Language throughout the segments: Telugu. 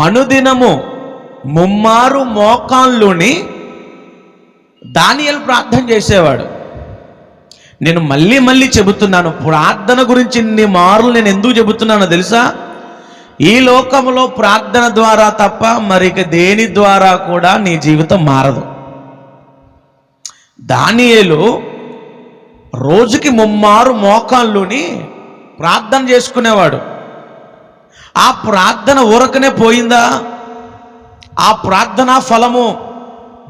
అనుదినము ముమ్మారు మోకాళ్ళుని దానియేలు ప్రార్థన చేసేవాడు. నేను మళ్ళీ మళ్ళీ చెబుతున్నాను, ప్రార్థన గురించి ఇన్ని మార్లు నేను ఎందుకు చెబుతున్నానో తెలుసా? ఈ లోకంలో ప్రార్థన ద్వారా తప్ప మరిక దేని ద్వారా కూడా నీ జీవితం మారదు. దానియేలు రోజుకి ముమ్మారు మోకాళ్ళుని ప్రార్థన చేసుకునేవాడు. ఆ ప్రార్థన ఊరకనే పోయిందా? ఆ ప్రార్థనా ఫలము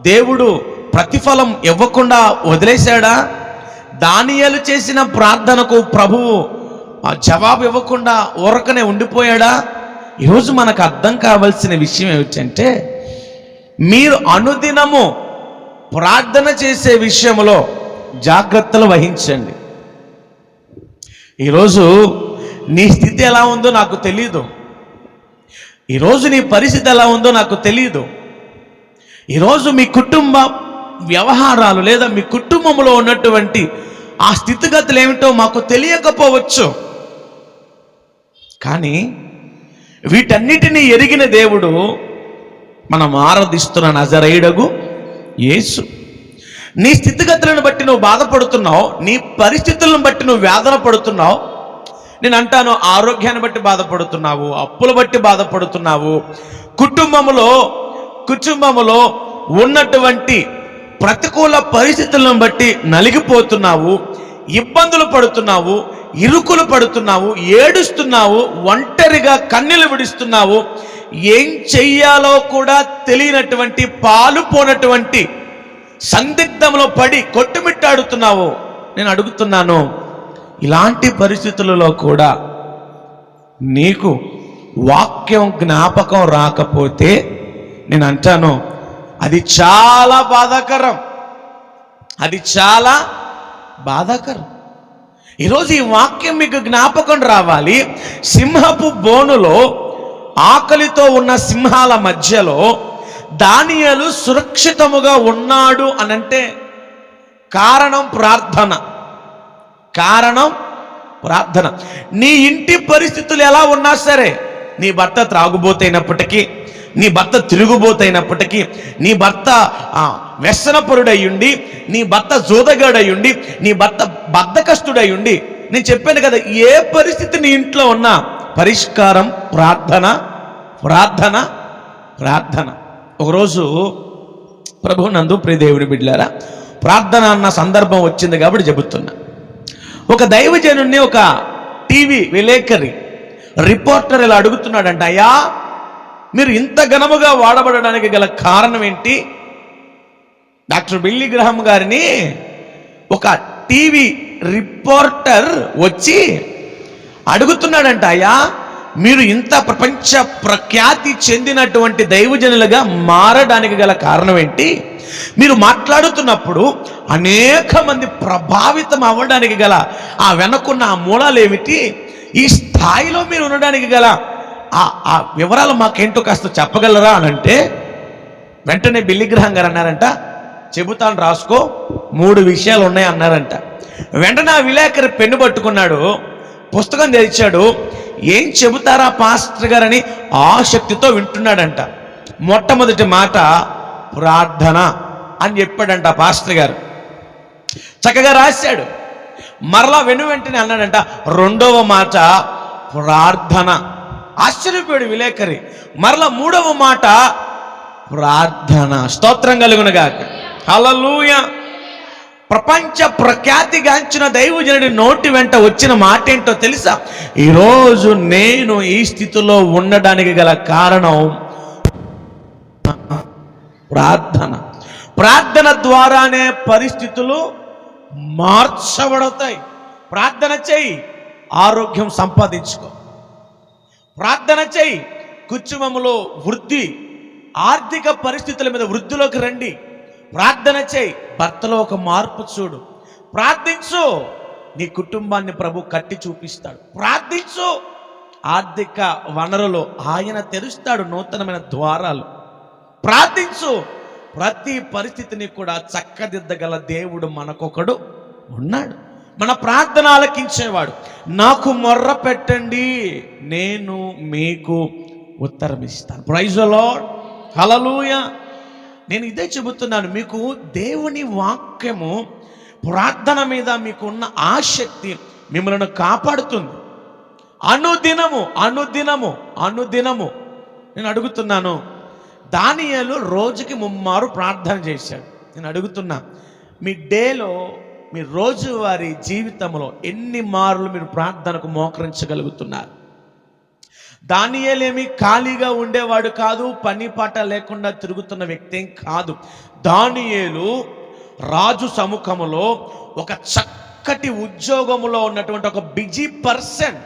దేవుడు ప్రతిఫలం ఇవ్వకుండా వదిలేశాడా? దానియేలు చేసిన ప్రార్థనకు ప్రభువు జవాబు ఇవ్వకుండా ఊరకనే ఉండిపోయాడా? ఈరోజు మనకు అర్థం కావాల్సిన విషయం ఏమిటంటే, మీరు అనుదినము ప్రార్థన చేసే విషయంలో జాగ్రత్తలు వహించండి. ఈరోజు నీ స్థితి ఎలా ఉందో నాకు తెలియదు. ఈరోజు నీ పరిస్థితి ఎలా ఉందో నాకు తెలియదు. ఈరోజు మీ కుటుంబ వ్యవహారాలు లేదా మీ కుటుంబంలో ఉన్నటువంటి ఆ స్థితిగతులు ఏమిటో మాకు తెలియకపోవచ్చు. కానీ వీటన్నిటినీ ఎరిగిన దేవుడు మనం ఆరాధిస్తున్న నజరేయుడగు యేసు. నీ స్థితిగతులను బట్టి నువ్వు బాధపడుతున్నావు, నీ పరిస్థితులను బట్టి నువ్వు వేదన పడుతున్నావు. నేను అంటాను, ఆరోగ్యాన్ని బట్టి బాధపడుతున్నావు, అప్పుల బట్టి బాధపడుతున్నావు, కుటుంబములో ఉన్నటువంటి ప్రతికూల పరిస్థితులను బట్టి నలిగిపోతున్నావు, ఇబ్బందులు పడుతున్నావు, ఇరుకులు పడుతున్నావు, ఏడుస్తున్నావు, ఒంటరిగా కన్నీళ్లు విడుస్తున్నావు. ఏం చెయ్యాలో కూడా తెలియనటువంటి పాలు పోనటువంటి సందిగ్ధంలో పడి కొట్టుమిట్టాడుతున్నావు. నేను అడుగుతున్నాను, ఇలాంటి పరిస్థితులలో కూడా నీకు వాక్యం జ్ఞాపకం రాకపోతే నేను అంటాను, అది చాలా బాధాకరం. అది చాలా బాధాకరం. ఈరోజు ఈ వాక్యం మీకు జ్ఞాపకం రావాలి. సింహపు బోనులో ఆకలితో ఉన్న సింహాల మధ్యలో దానియేలు సురక్షితముగా ఉన్నాడు అనంటే కారణం ప్రార్థన. కారణం ప్రార్థన. నీ ఇంటి పరిస్థితులు ఎలా ఉన్నా సరే, నీ భర్త త్రాగుబోతైనప్పటికీ, నీ భర్త తిరుగుబోతైనప్పటికీ, నీ భర్త వ్యసనపరుడయ్యుండి, నీ భర్త జోదగాడయ్యుండి, నీ భర్త బద్ధకస్తుడయ్యుండి, నేను చెప్పాను కదా, ఏ పరిస్థితి నీ ఇంట్లో ఉన్నా పరిష్కారం ప్రార్థన, ప్రార్థన, ప్రార్థన. ఒకరోజు ప్రభు నందు ప్రియ దేవుని బిడ్డలారా, ప్రార్థన అన్న సందర్భం వచ్చింది కాబట్టి చెబుతున్నా. ఒక దైవజనుణ్ణి ఒక టీవీ విలేకరి రిపోర్టర్ ఇలా అడుగుతున్నాడంట, అయ్యా మీరు ఇంత ఘనముగా వాడబడడానికి గల కారణం ఏంటి? డాక్టర్ బిల్లీ గ్రహం గారిని ఒక టీవీ రిపోర్టర్ వచ్చి అడుగుతున్నాడంట, అయ్యా మీరు ఇంత ప్రపంచ ప్రఖ్యాతి చెందినటువంటి దైవజనులుగా మారడానికి గల కారణం ఏంటి? మీరు మాట్లాడుతున్నప్పుడు అనేక మంది ప్రభావితం అవ్వడానికి గల ఆ వెనకున్న ఆ మూలాలు ఏమిటి? ఈ స్థాయిలో మీరు ఉండడానికి గల ఆ వివరాలు మాకేంటో కాస్త చెప్పగలరా అని అంటే, వెంటనే బిల్లీ గ్రహం గారు అన్నారంట, చెబుతాను రాసుకో, 3 విషయాలు ఉన్నాయి అన్నారంట. వెంటనే ఆ విలేకరి పెన్ను పట్టుకున్నాడు, పుస్తకం తెరిచాడు. ఏం చెబుతారా పాస్టర్ గారని ఆసక్తితో వింటున్నాడంట. మొట్టమొదటి మాట ప్రార్థన అని చెప్పాడంట పాస్టర్ గారు. చక్కగా రాశాడు. మరలా వెంటనే అన్నాడంట, రెండవ మాట ప్రార్థన. ఆశ్చర్యపోయాడు విలేకరి. మరలా 3వ మాట ప్రార్థన. స్తోత్రం కలుగునుగాక. హల్లెలూయా. ప్రపంచ ప్రఖ్యాతిగాంచిన దైవజనుడి నోటి వెంట వచ్చిన మాట ఏంటో తెలుసా? ఈరోజు నేను ఈ స్థితిలో ఉండడానికి గల కారణం ప్రార్థన. ప్రార్థన ద్వారానే పరిస్థితులు మార్చబడతాయి. ప్రార్థన చేయి, ఆరోగ్యం సంపాదించుకో. ప్రార్థన చేయి, కుటుంబంలో వృద్ధి, ఆర్థిక పరిస్థితుల మీద వృద్ధిలోకి రండి. ప్రార్థన చేయి, భర్తలో ఒక మార్పు చూడు. ప్రార్థించు, నీ కుటుంబాన్ని ప్రభు కట్టి చూపిస్తాడు. ప్రార్థించు, ఆర్థిక వనరులు ఆయన తెరుస్తాడు, నూతనమైన ద్వారాలు. ప్రార్థించు, ప్రతి పరిస్థితిని కూడా చక్కదిద్దగల దేవుడు మనకొకడు ఉన్నాడు. మన ప్రార్థన ఆలకించేవాడు. నాకు మొర్ర పెట్టండి, నేను మీకు ఉత్తరం ఇస్తాను. ప్రైజ్ ది లార్డ్, హల్లెలూయా. నేను ఇదే చెబుతున్నాను, మీకు దేవుని వాక్యము ప్రార్థన మీద మీకున్న ఆసక్తి మిమ్మల్ని కాపాడుతుంది. అనుదినము అనుదినము అనుదినము నేను అడుగుతున్నాను, దానియేలు రోజుకి 3 మారు ప్రార్థన చేశాడు. నేను అడుగుతున్నా, మీ డేలో మీ రోజువారీ జీవితంలో ఎన్ని మార్లు మీరు ప్రార్థనకు మోకరించగలుగుతున్నారు? దానియేలేమి ఖాళీగా ఉండేవాడు కాదు, పని పాట లేకుండా తిరుగుతున్న వ్యక్తి ఏం కాదు. దానియేలు రాజు సముఖములో ఒక చక్కటి ఉద్యోగములో ఉన్నటువంటి ఒక బిజీ పర్సన్.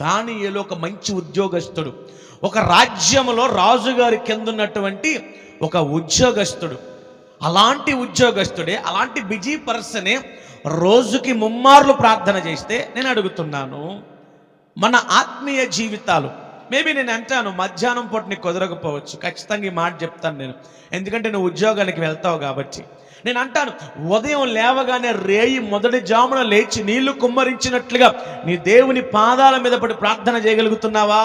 దానియేలు ఒక మంచి ఉద్యోగస్తుడు, ఒక రాజ్యములో రాజుగారి కింద ఉన్నటువంటి ఒక ఉద్యోగస్తుడు. అలాంటి ఉద్యోగస్తుడే, అలాంటి బిజీ పర్సనే రోజుకి 3 మార్లు ప్రార్థన చేస్తే, నేను అడుగుతున్నాను, మన ఆత్మీయ జీవితాలు, మేబీ నేను అంటాను మధ్యాహ్నం పూట నీకు కుదరకపోవచ్చు, ఖచ్చితంగా ఈ మాట చెప్తాను నేను, ఎందుకంటే నువ్వు ఉద్యోగానికి వెళ్తావు కాబట్టి. నేను అంటాను, ఉదయం లేవగానే రేయి మొదటి జామున లేచి నీళ్లు కుమ్మరించినట్లుగా నీ దేవుని పాదాల మీద పడి ప్రార్థన చేయగలుగుతున్నావా?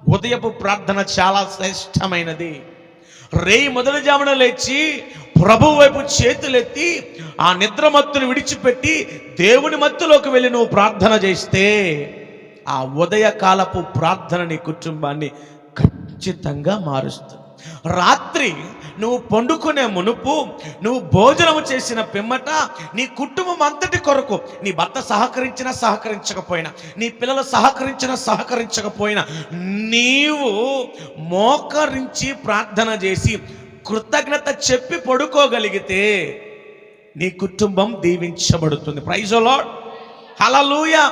ఉదయపు ప్రార్థన చాలా శ్రేష్టమైనది. రేయి మొదటి జామున లేచి ప్రభు వైపు చేతులెత్తి ఆ నిద్ర మత్తును విడిచిపెట్టి దేవుని మత్తులోకి వెళ్ళి నువ్వు ప్రార్థన చేస్తే, ఆ ఉదయకాలపు ప్రార్థన నీ కుటుంబాన్ని ఖచ్చితంగా మారుస్తుంది. రాత్రి నువ్వు పండుకునే మునుపు, నువ్వు భోజనము చేసిన పిమ్మట, నీ కుటుంబం అంతటి కొరకు, నీ భర్త సహకరించినా సహకరించకపోయినా, నీ పిల్లలు సహకరించినా సహకరించకపోయినా, నీవు మోకరించి ప్రార్థన చేసి కృతజ్ఞత చెప్పి పడుకోగలిగితే నీ కుటుంబం దీవించబడుతుంది. ప్రైజ్ ది లార్డ్, హల్లెలూయా.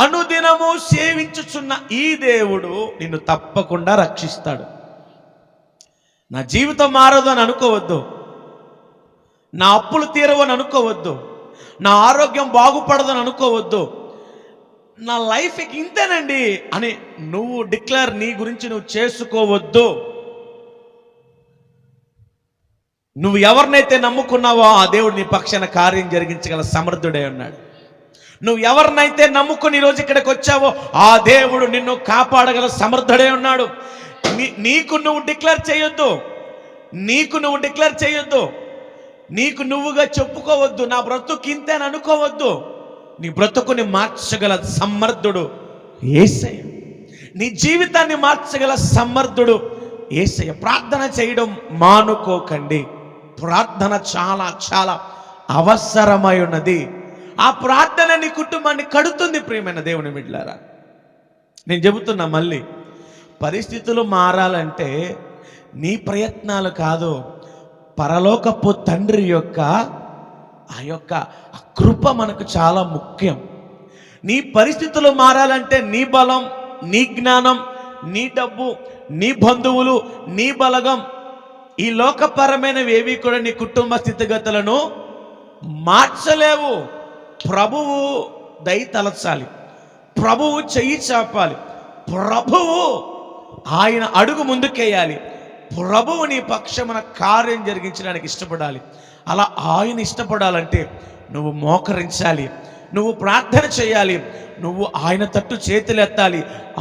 అనుదినము సేవించుచున్న ఈ దేవుడు నిన్ను తప్పకుండా రక్షిస్తాడు. నా జీవితం మారదు అని అనుకోవద్దు, నా అప్పులు తీరవు అని అనుకోవద్దు, నా ఆరోగ్యం బాగుపడదని అనుకోవద్దు, నా లైఫ్ ఇంతేనండి అని నువ్వు డిక్లేర్ నీ గురించి నువ్వు చేసుకోవద్దు. నువ్వు ఎవరినైతే నమ్ముకున్నావో ఆ దేవుడు నీ పక్షాన కార్యం జరిగించగల సమర్థుడే ఉన్నాడు. నువ్వు ఎవరినైతే నమ్ముకుని ఈరోజు ఇక్కడికి వచ్చావో ఆ దేవుడు నిన్ను కాపాడగల సమర్థుడే ఉన్నాడు. నీకు నువ్వు డిక్లేర్ చేయొద్దు, నీకు నువ్వు డిక్లేర్ చేయొద్దు, నీకు నువ్వుగా చెప్పుకోవద్దు, నా బ్రతుకు ఇంతే అని అనుకోవద్దు. నీ బ్రతుకుని మార్చగల సమర్థుడు యేసయ్య, నీ జీవితాన్ని మార్చగల సమర్థుడు యేసయ్య. ప్రార్థన చేయడం మానుకోకండి. ప్రార్థన చాలా చాలా అవసరమై ఉన్నది. ఆ ప్రార్థన నీ కుటుంబాన్ని కడుతుంది. ప్రియమైన దేవుని బిడ్డలారా, నేను చెబుతున్నా మళ్ళీ, పరిస్థితులు మారాలంటే నీ ప్రయత్నాలు కాదు, పరలోకపు తండ్రి యొక్క ఆ కృప మనకు చాలా ముఖ్యం. నీ పరిస్థితులు మారాలంటే నీ బలం, నీ జ్ఞానం, నీ డబ్బు, నీ బంధువులు, నీ బలగం, ఈ లోకపరమైనవి ఏవి కూడా నీ కుటుంబ స్థితిగతులను మార్చలేవు. ప్రభువు దయ తలచాలి, ప్రభువు చెయ్యి చాపాలి, ప్రభువు ఆయన అడుగు ముందుకేయాలి, ప్రభువు నీ పక్షమున కార్యం జరిగించడానికి ఇష్టపడాలి. అలా ఆయన ఇష్టపడాలంటే నువ్వు మోకరించాలి, నువ్వు ప్రార్థన చేయాలి, నువ్వు ఆయన తట్టు చేతులెత్తాలి,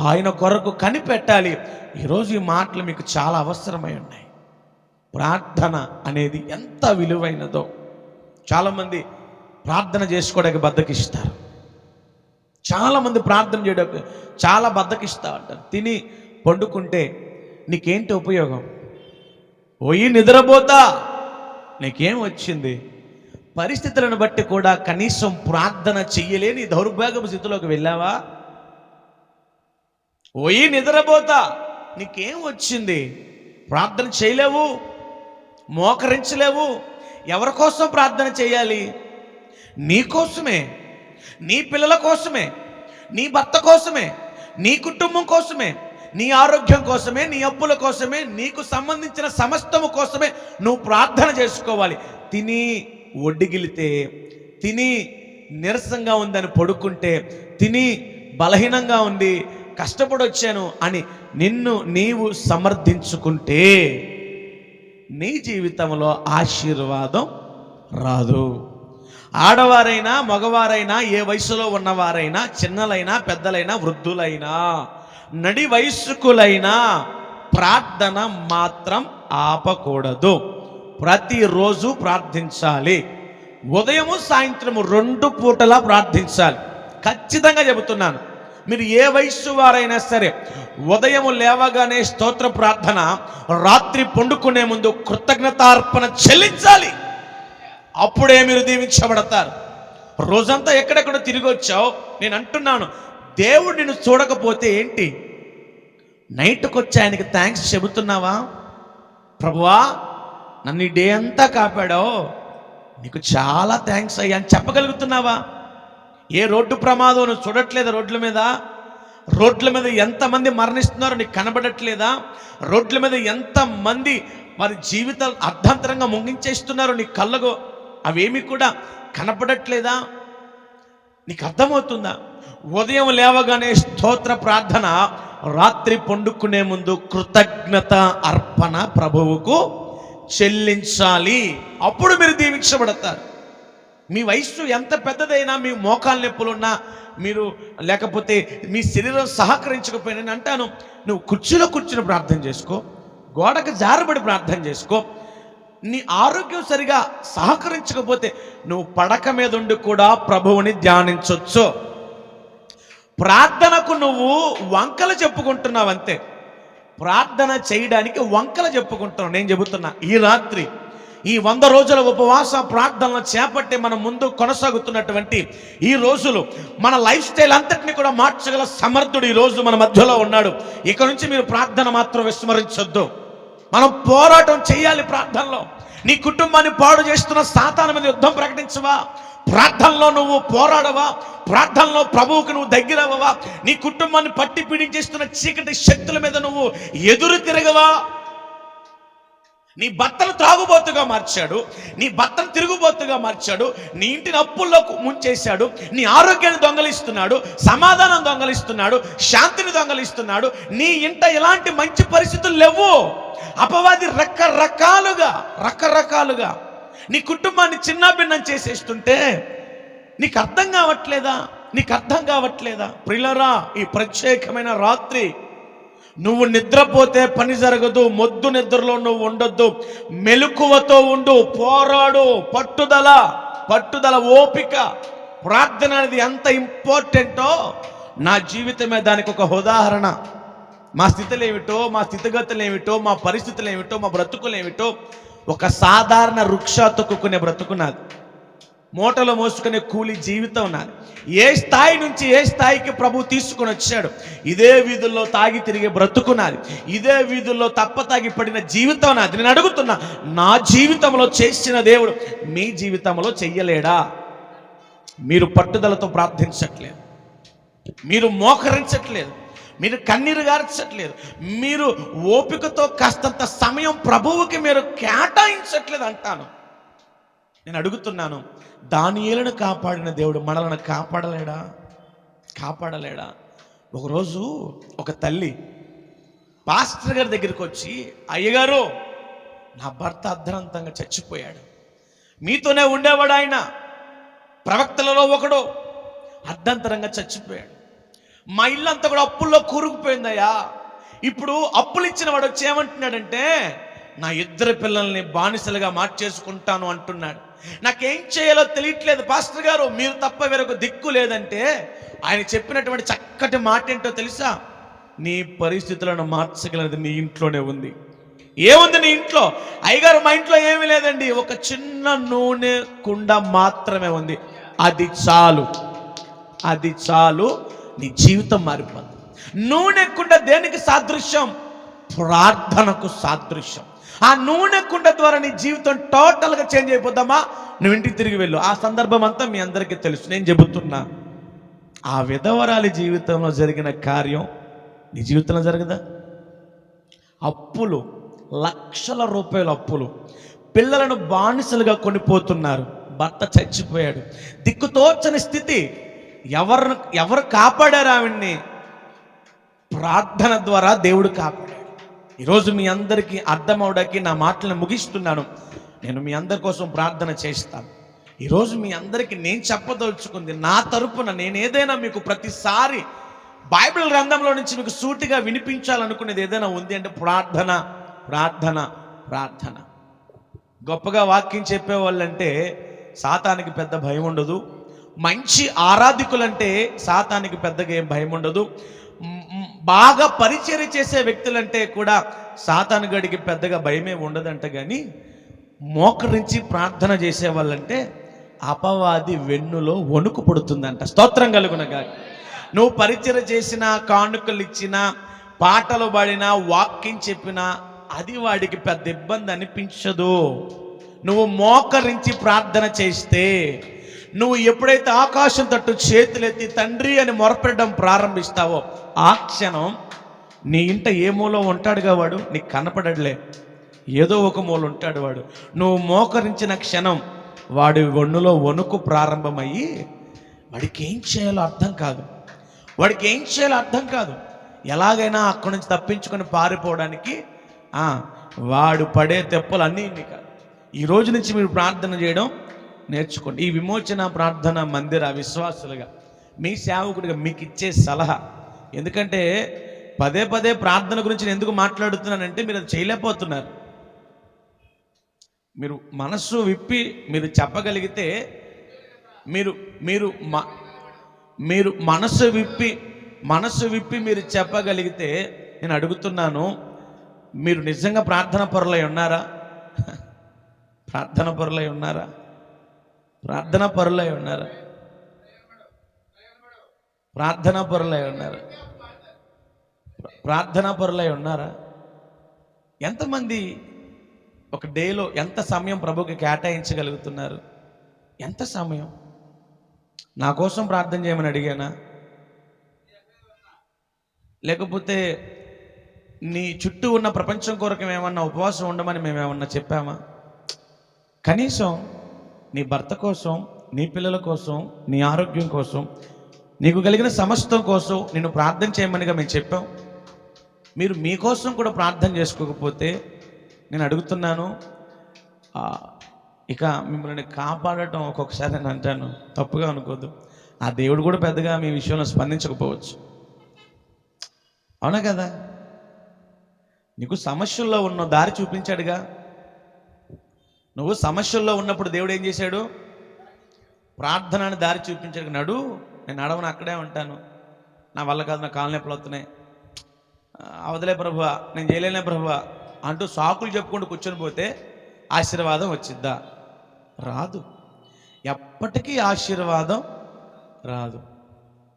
ఆయన కొరకు కనిపెట్టాలి. ఈరోజు ఈ మాటలు మీకు చాలా అవసరమై ఉన్నాయి. ప్రార్థన అనేది ఎంత విలువైనదో. చాలామంది ప్రార్థన చేసుకోవడానికి బద్దకిస్తారు, చాలామంది ప్రార్థన చేయడానికి చాలా బద్దకిస్తా అంటారు. తిని పండుకుంటే నీకేంటి ఉపయోగం? పోయి నిద్రపోతా, నీకేం వచ్చింది? పరిస్థితులను బట్టి కూడా కనీసం ప్రార్థన చెయ్యలేని దౌర్భాగ్యపు స్థితిలోకి వెళ్ళావా? పోయి నిద్రపోతా, నీకేం వచ్చింది? ప్రార్థన చేయలేవు, మోకరించలేవు. ఎవరి కోసం ప్రార్థన చేయాలి? నీ కోసమే, నీ పిల్లల కోసమే, నీ భర్త కోసమే, నీ కుటుంబం కోసమే, నీ ఆరోగ్యం కోసమే, నీ అప్పుల కోసమే, నీకు సంబంధించిన సమస్తము కోసమే నువ్వు ప్రార్థన చేసుకోవాలి. తిని ఒడ్డిగిలితే, తిని నీరసంగా ఉందని పడుకుంటే, తిని బలహీనంగా ఉంది, కష్టపడి వచ్చాను అని నిన్ను నీవు సమర్థించుకుంటే నీ జీవితంలో ఆశీర్వాదం రాదు. ఆడవారైనా మగవారైనా, ఏ వయసులో ఉన్నవారైనా, చిన్నలైనా పెద్దలైనా వృద్ధులైనా నడి వయస్కులైనా ప్రార్థన మాత్రం ఆపకూడదు. ప్రతిరోజు ప్రార్థించాలి. ఉదయము సాయంత్రము 2 పూటలా ప్రార్థించాలి. ఖచ్చితంగా చెబుతున్నాను. మీరు ఏ వయస్సు వారైనా సరే ఉదయం లేవగానే స్తోత్ర ప్రార్థన, రాత్రి పండుకునే ముందు కృతజ్ఞతార్పణ చెల్లించాలి. అప్పుడే మీరు దీవించబడతారు. రోజంతా ఎక్కడెక్కడ తిరిగి వచ్చావు. నేను అంటున్నాను, దేవుడు నిన్ను చూడకపోతే ఏంటి? నైట్కి వచ్చి ఆయనకి థ్యాంక్స్ చెబుతున్నావా? ప్రభువా, నన్ను ఈ డే అంతా కాపాడావు, నీకు చాలా థ్యాంక్స్ అయ్యా అని చెప్పగలుగుతున్నావా? ఏ రోడ్డు ప్రమాదం నువ్వు చూడట్లేదా? రోడ్ల మీద ఎంతమంది మరణిస్తున్నారో నీకు కనబడట్లేదా? రోడ్ల మీద ఎంతమంది వారి జీవితాలు అర్ధాంతరంగా ముగించేస్తున్నారో నీ కళ్ళకు అవేమీ కూడా కనపడట్లేదా? నీకు అర్థమవుతుందా? ఉదయం లేవగానే స్తోత్ర ప్రార్థన, రాత్రి పండుకునే ముందు కృతజ్ఞత అర్పణ ప్రభువుకు చెల్లించాలి. అప్పుడు మీరు దీవించబడతారు. మీ వయస్సు ఎంత పెద్దదైనా, మీ మోకాలు నొప్పులున్నా, మీరు లేకపోతే మీ శరీరం సహకరించకపోయినా, నేను అంటాను, నువ్వు కుర్చీలో కూర్చుని ప్రార్థన చేసుకో, గోడకు జారబడి ప్రార్థన చేసుకో. నీ ఆరోగ్యం సరిగా సహకరించకపోతే నువ్వు పడక మీద ఉండి కూడా ప్రభువుని ధ్యానించవచ్చు. ప్రార్థనకు నువ్వు వంకలు చెప్పుకుంటున్నావు అంతే. ప్రార్థన చేయడానికి వంకలు చెప్పుకుంటున్నావు. నేను చెబుతున్నా, ఈ రాత్రి ఈ 100 రోజుల ఉపవాస ప్రార్థనలు చేపట్టి మనం ముందు కొనసాగుతున్నటువంటి ఈ రోజులు మన లైఫ్ స్టైల్ అంతటిని కూడా మార్చగల సమర్థుడు ఈ రోజు మన మధ్యలో ఉన్నాడు. ఇక నుంచి మీరు ప్రార్థన మాత్రం విస్మరించొద్దు. మనం పోరాటం చేయాలి ప్రార్థనలో. నీ కుటుంబాన్ని పాడు చేస్తున్న సాతాను మీద యుద్ధం ప్రకటించవా? ప్రార్థనలో నువ్వు పోరాడవా? ప్రార్థనలో ప్రభువుకు నువ్వు దగ్గరవవా? నీ కుటుంబాన్ని పట్టి పీడించేస్తున్న చీకటి శక్తుల మీద నువ్వు ఎదురు తిరగవా? నీ భర్తను త్రాగుబోతుగా మార్చాడు, నీ భర్తను తిరుగుబోతుగా మార్చాడు, నీ ఇంటిని అప్పుల్లో ముంచేశాడు, నీ ఆరోగ్యాన్ని దొంగలిస్తున్నాడు, సమాధానం దొంగలిస్తున్నాడు, శాంతిని దొంగలిస్తున్నాడు. నీ ఇంట ఎలాంటి మంచి పరిస్థితులు లేవు. అపవాది రకరకాలుగా నీ కుటుంబాన్ని చిన్నాభిన్నం చేసేస్తుంటే నీకు అర్థం కావట్లేదా? ప్రియులారా, ఈ ప్రత్యేకమైన రాత్రి నువ్వు నిద్రపోతే పని జరగదు. మొద్దు నిద్రలో నువ్వు ఉండొద్దు. మెలకువతో ఉండు, పోరాడు. పట్టుదల, ఓపిక. ప్రార్థన అనేది ఎంత ఇంపార్టెంటో నా జీవితమే దానికి ఒక ఉదాహరణ. మా స్థితులు ఏమిటో, మా స్థితిగతులు ఏమిటో, మా పరిస్థితులు ఏమిటో, మా బ్రతుకులు ఏమిటో, ఒక సాధారణ వృక్ష తొక్కుకునే బ్రతుకు నాది. మూటలు మోసుకునే కూలి జీవితం నాది. ఏ స్థాయి నుంచి ఏ స్థాయికి ప్రభు తీసుకుని వచ్చాడు. ఇదే వీధుల్లో తాగి తిరిగే బ్రతుకు నాది. ఇదే వీధుల్లో తాగి పడిన జీవితం నాది. నేను అడుగుతున్నా, నా జీవితంలో చేసిన దేవుడు మీ జీవితంలో చెయ్యలేడా? మీరు పట్టుదలతో ప్రార్థించట్లేదు, మీరు మోకరించట్లేదు, మీరు కన్నీరు గార్చట్లేదు, మీరు ఓపికతో కాస్తంత సమయం ప్రభువుకి మీరు కేటాయించట్లేదు అంటాను. నేను అడుగుతున్నాను, దానియేలును కాపాడిన దేవుడు మనలను కాపాడలేడా? ఒకరోజు ఒక తల్లి పాస్టర్ గారి దగ్గరికి వచ్చి, అయ్యగారు, నా భర్త అర్ధంతంగా చచ్చిపోయాడు, మీతోనే ఉండేవాడు, ఆయన ప్రవక్తలలో ఒకడు, అర్ధంతరంగా చచ్చిపోయాడు, మా ఇల్లు అంతా కూడా అప్పుల్లో కూరుకుపోయిందయ్యా. ఇప్పుడు అప్పులు ఇచ్చిన వాడు వచ్చి ఏమంటున్నాడంటే, నా 2 పిల్లల్ని బానిసలుగా మార్చేసుకుంటాను అంటున్నాడు. నాకేం చేయాలో తెలియట్లేదు పాస్టర్ గారు, మీరు తప్ప వేరొక దిక్కు లేదంటే ఆయన చెప్పినటువంటి చక్కటి మాట ఏంటో తెలుసా? నీ పరిస్థితులను మార్చగలది నీ ఇంట్లోనే ఉంది. ఏముంది నీ ఇంట్లో? అయ్యగారు, మా ఇంట్లో ఏమీ లేదండి, ఒక చిన్న నూనె కుండ మాత్రమే ఉంది, అది చాలు, నీ జీవితం మారిపోతుంది. నూనె కుండ దేనికి సాదృశ్యం? ప్రార్థనకు సాదృశ్యం. ఆ నూనె కుండ ద్వారా నీ జీవితం టోటల్గా చేంజ్ అయిపోద్దామా? నువ్వు ఇంటికి తిరిగి వెళ్ళు. ఆ సందర్భం అంతా మీ అందరికీ తెలుసు. నేను చెబుతున్నా, ఆ విధవరాలి జీవితంలో జరిగిన కార్యం నీ జీవితంలో జరగదా? అప్పులు, లక్షల రూపాయల అప్పులు, పిల్లలను బానిసలుగా కొనిపోతున్నారు, భర్త చచ్చిపోయాడు, దిక్కుతోచని స్థితి. ఎవరు కాపాడారు ఆవిడ్ని? ప్రార్థన ద్వారా దేవుడు కాపాడాడు. ఈరోజు మీ అందరికీ అర్థమవడానికి నా మాటలను ముగిస్తున్నాను. నేను మీ అందరి కోసం ప్రార్థన చేస్తాను. ఈరోజు మీ అందరికీ నేను చెప్పదలుచుకుంది, నా తరపున నేను ఏదైనా మీకు ప్రతిసారి బైబిల్ గ్రంథంలో నుంచి మీకు సూటిగా వినిపించాలనుకునేది ఏదైనా ఉంది అంటే ప్రార్థన, ప్రార్థన, ప్రార్థన. గొప్పగా వాక్యం చెప్పేవాళ్ళంటే సాతానికి పెద్ద భయం ఉండదు. మంచి ఆరాధికులంటే సాతానికి పెద్దగా ఏం భయం ఉండదు. బాగా పరిచర్య చేసే వ్యక్తులంటే కూడా సాతాను గడికి పెద్దగా భయమే ఉండదంట. కానీ మోకరించి ప్రార్థన చేసే వాళ్ళంటే అపవాది వెన్నులో వణుకు పుడుతుందంట. స్తోత్రం కలుగునగా. నువ్వు పరిచర్య చేసినా, కానుకలు ఇచ్చినా, పాటలు పాడినా, వాక్యం చెప్పినా అది వాడికి పెద్ద ఇబ్బంది అనిపించదు. నువ్వు మోకరించి ప్రార్థన చేస్తే, నువ్వు ఎప్పుడైతే ఆకాశం తట్టు చేతులెత్తి తండ్రి అని మొరపెట్టడం ప్రారంభిస్తావో ఆ క్షణం నీ ఇంట ఏ మూల ఉంటాడుగా వాడు, నీకు కనపడలే, ఏదో ఒక మూల ఉంటాడు వాడు. నువ్వు మోకరించిన క్షణం వాడి ఒళ్ళులో వణుకు ప్రారంభమయ్యి వాడికి ఏం చేయాలో అర్థం కాదు, వాడికి ఏం చేయాలో అర్థం కాదు. ఎలాగైనా అక్కడి నుంచి తప్పించుకొని పారిపోవడానికి వాడు పడే తెప్పలు అన్నీ కాదు. ఈ రోజు నుంచి మీరు ప్రార్థన చేయడం నేర్చుకోండి. ఈ విమోచన ప్రార్థన మందిర విశ్వాసులుగా, మీ సేవకుడిగా మీకు ఇచ్చే సలహా. ఎందుకంటే పదే పదే ప్రార్థన గురించి నేను ఎందుకు మాట్లాడుతున్నానంటే మీరు అది చేయలేకపోతున్నారు. మీరు మనస్సు విప్పి మీరు చెప్పగలిగితే, మీరు మీరు మీరు మనస్సు విప్పి మీరు చెప్పగలిగితే, నేను అడుగుతున్నాను, మీరు నిజంగా ప్రార్థన పరులై ఉన్నారా? ప్రార్థన పరులై ఉన్నారా? ప్రార్థన పరులై ఉన్నారా? ప్రార్థన పరులై ఉన్నారా? ప్రార్థన పరులై ఉన్నారా? ఎంతమంది ఒక డేలో ఎంత సమయం ప్రభుకి కేటాయించగలుగుతున్నారు? ఎంత సమయం? నా కోసం ప్రార్థన చేయమని అడిగానా? లేకపోతే నీ చుట్టూ ఉన్న ప్రపంచం కొరకు మేమన్నా ఉపవాసం ఉండమని మేమేమన్నా చెప్పామా? కనీసం నీ భర్త కోసం, నీ పిల్లల కోసం, నీ ఆరోగ్యం కోసం, నీకు కలిగిన సమస్తం కోసం నిన్ను ప్రార్థన చేయమనిగా మేము చెప్పాం. మీరు మీకోసం కూడా ప్రార్థన చేసుకోకపోతే నేను అడుగుతున్నాను, ఇక మిమ్మల్ని కాపాడటం ఒక్కొక్కసారి నేను అంటాను, తప్పుగా అనుకోద్దు, ఆ దేవుడు కూడా పెద్దగా మీ విషయంలో స్పందించకపోవచ్చు. అవునా కదా? నీకు సమస్యల్లో ఉన్న దారి చూపించాడుగా. నువ్వు సమస్యల్లో ఉన్నప్పుడు దేవుడు ఏం చేశాడు? ప్రార్థనని దారి చూపించాడు. నడు, నేను నడవను, అక్కడే ఉంటాను, నా వల్ల కాదు, నా కాళ్ళు నొప్పులు వస్తున్నాయి, అవదలే ప్రభువా, నేను చేయలేనే ప్రభువా అంటూ సాకులు చెప్పుకుంటూ కూర్చొని పోతే ఆశీర్వాదం వచ్చిద్దా? రాదు. ఎప్పటికీ ఆశీర్వాదం రాదు.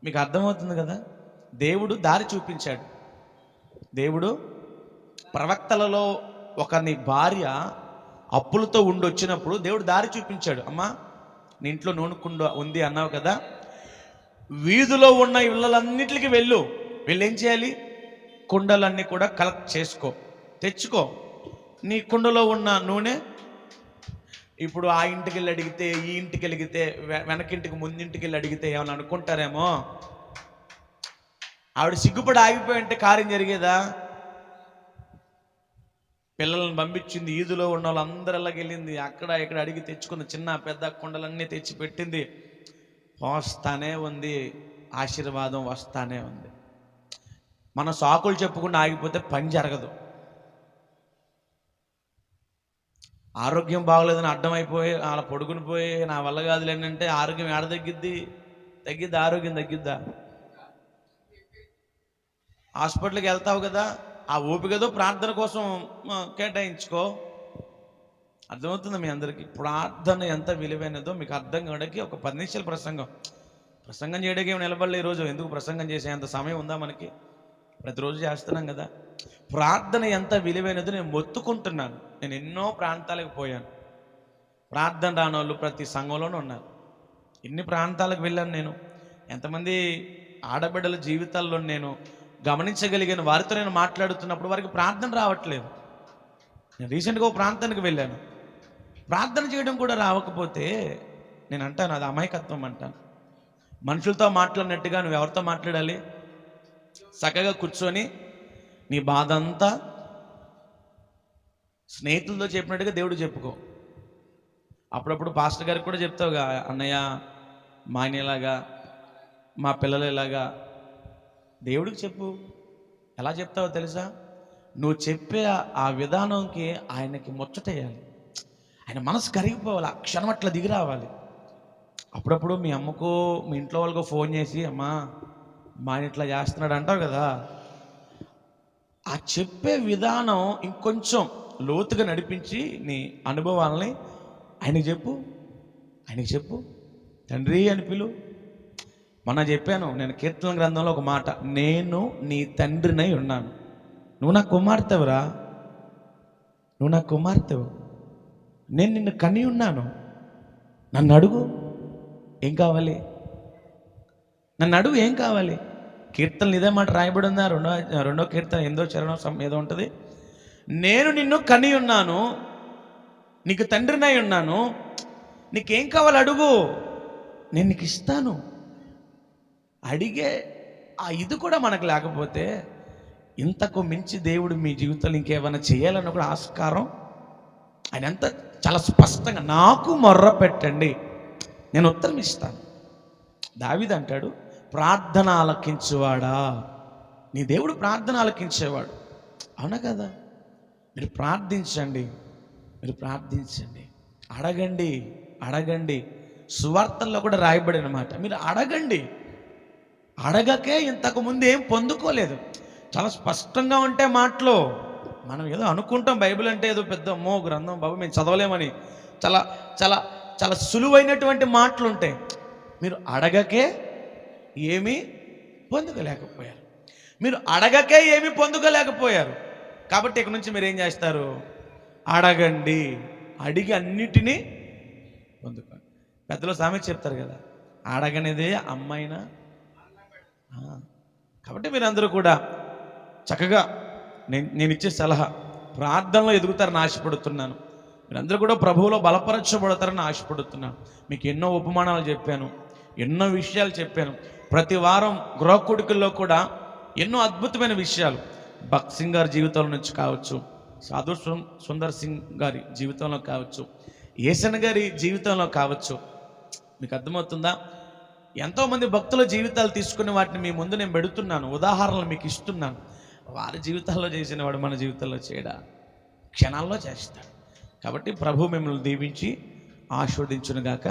మీకు అర్థమవుతుంది కదా? దేవుడు దారి చూపించాడు. దేవుడు ప్రవక్తలలో ఒకరిని భార్య అప్పులతో ఉండొచ్చినప్పుడు దేవుడు దారి చూపించాడు. అమ్మా, నీ ఇంట్లో నూనె కుండ ఉంది అన్నావు కదా, వీధిలో ఉన్న ఇళ్ళలన్నిటికీ వెళ్ళేం చేయాలి? కుండలన్నీ కూడా కలెక్ట్ చేసుకో, తెచ్చుకో. నీ కుండలో ఉన్న నూనె ఇప్పుడు ఆ ఇంటికి వెళ్ళి అడిగితే, ఈ ఇంటికి వెలిగితే, వెనకింటికి ముందింటికి వెళ్ళి అడిగితే ఏమని అనుకుంటారేమో. ఆవిడ సిగ్గుపడి ఆగిపోయి అంటే కార్యం జరిగేదా? పిల్లలను పంపించింది, ఈదులో ఉన్న వాళ్ళందరిలాగా వెళ్ళింది, అక్కడ ఇక్కడ అడిగి తెచ్చుకుంది, చిన్న పెద్ద కుండలన్నీ తెచ్చి పెట్టింది. వస్తానే ఉంది, ఆశీర్వాదం వస్తానే ఉంది. మన సాకులు చెప్పుకుండా ఆగిపోతే పని జరగదు. ఆరోగ్యం బాగోలేదని అడ్డమైపోయి అలా పొడుగుని పోయి నా వల్ల కాదు లేనంటే ఆరోగ్యం ఏడ తగ్గిద్ది? ఆరోగ్యం తగ్గిద్దా? హాస్పిటల్కి వెళ్తావు కదా, ఆ ఓపికదో ప్రార్థన కోసం కేటాయించుకో. అర్థమవుతుంది మీ అందరికీ? ప్రార్థన ఎంత విలువైనదో మీకు అర్థం కావడానికి ఒక 10 నిమిషాల ప్రసంగం చేయడానికి ఏమి నిలబడలే ఈరోజు. ఎందుకు ప్రసంగం చేసేంత సమయం ఉందా మనకి? ప్రతిరోజు చేస్తున్నాం కదా. ప్రార్థన ఎంత విలువైనదో నేను మొత్తుకుంటున్నాను. నేను ఎన్నో ప్రాంతాలకు పోయాను, ప్రార్థన రాని వాళ్ళు ప్రతి సంఘంలోనూ ఉన్నారు. ఎన్ని ప్రాంతాలకు వెళ్ళాను నేను, ఎంతమంది ఆడబిడ్డల జీవితాల్లో నేను గమనించగలిగాను. వారితో నేను మాట్లాడుతున్నప్పుడు వారికి ప్రార్థన రావట్లేదు. నేను రీసెంట్గా ఒక ప్రాంతానికి వెళ్ళాను, ప్రార్థన చేయడం కూడా రావకపోతే నేను అంటాను అది అమాయకత్వం అంటాను. మనుషులతో మాట్లాడినట్టుగా నువ్వు ఎవరితో మాట్లాడాలి? చక్కగా కూర్చొని నీ బాధ అంతా స్నేహితులతో చెప్పినట్టుగా దేవుడు చెప్పుకో. అప్పుడప్పుడు పాస్టర్ గారికి కూడా చెప్తావుగా, అన్నయ్య మా ఆయన ఇలాగా, మా పిల్లలు ఇలాగా, దేవుడికి చెప్పు. ఎలా చెప్తావో తెలుసా? నువ్వు చెప్పే ఆ విధానంకి ఆయనకి ముచ్చటేయాలి. ఆయన మనసు కరిగిపోవాలి, ఆ క్షణం అట్లా దిగి రావాలి. అప్పుడప్పుడు మీ అమ్మకో మీ ఇంట్లో వాళ్ళకో ఫోన్ చేసి, అమ్మా మా ఆయన ఇట్లా చేస్తున్నాడు అంటావు కదా, ఆ చెప్పే విధానం ఇంకొంచెం లోతుగా నడిపించి నీ అనుభవాలని ఆయనకి చెప్పు. తండ్రి అని పిలు. మొన్న చెప్పాను నేను కీర్తన గ్రంథంలో ఒక మాట, నేను నీ తండ్రినై ఉన్నాను. నువ్వు నా కుమార్తెవురా, నువ్వు నా కుమార్తెవు, నేను నిన్ను కని ఉన్నాను. నన్ను అడుగు ఏం కావాలి, నన్ను అడుగు ఏం కావాలి. కీర్తనలు ఇదే మాట రాయబడి ఉందా? రెండో కీర్తన 8వ చరణం ఏదో ఉంటుంది. నేను నిన్ను కని ఉన్నాను, నీకు తండ్రినై ఉన్నాను, నీకేం కావాలి అడుగు, నేను నీకు ఇస్తాను. అడిగే ఆ ఇది కూడా మనకు లేకపోతే ఇంతకు మించి దేవుడు మీ జీవితంలో ఇంకేమైనా చేయాలన్న కూడా ఆస్కారం ఆయన అంతా చాలా స్పష్టంగా, నాకు మొర్ర పెట్టండి నేను ఉత్తరం ఇస్తాను. దావీదు అంటాడు, ప్రార్థన ఆలకించువాడా. నీ దేవుడు ప్రార్థన ఆలకించేవాడు, అవునా కదా? మీరు ప్రార్థించండి, అడగండి. సువార్తల్లో కూడా రాయబడిన మాట, మీరు అడగకే ఇంతకు ముందు ఏం పొందుకోలేదు. చాలా స్పష్టంగా ఉంటే మాటలు. మనం ఏదో అనుకుంటాం బైబిల్ అంటే ఏదో పెద్ద గ్రంథం బాబు మేము చదవలేమని. చాలా చాలా చాలా సులువైనటువంటి మాటలు ఉంటాయి. మీరు అడగకే ఏమీ పొందుకోలేకపోయారు. కాబట్టి ఇక నుంచి మీరు ఏం చేస్తారు? అడగండి, అడిగి అన్నిటినీ పొందుకోండి. పెద్దలు సామెత చెప్తారు కదా, అడగనిదే అమ్మైనా. కాబట్టి మీరందరూ కూడా చక్కగా నేను ఇచ్చే సలహా, ప్రార్థనలో ఎదుగుతారని ఆశపడుతున్నాను. మీరందరూ కూడా ప్రభువులో బలపరచబడతారని ఆశపడుతున్నాను. మీకు ఎన్నో ఉపమానాలు చెప్పాను, ఎన్నో విషయాలు చెప్పాను. ప్రతి వారం గృహకుడికల్లో కూడా ఎన్నో అద్భుతమైన విషయాలు భక్త్ సింగ్ గారి జీవితంలో నుంచి కావచ్చు, సాధు సుందర్ సింగ్ గారి జీవితంలో కావచ్చు, ఏసన్ గారి జీవితంలో కావచ్చు. మీకు అర్థమవుతుందా? ఎంతోమంది భక్తుల జీవితాలు తీసుకుని వాటిని మీ ముందు నేను పెడుతున్నాను, ఉదాహరణలు మీకు ఇస్తున్నాను. వారి జీవితాల్లో చేసిన వాడు మన జీవితంలో చేయడా? క్షణాల్లో చేస్తాడు. కాబట్టి ప్రభు మిమ్మల్ని దీవించి ఆశీర్వదించునుగాక.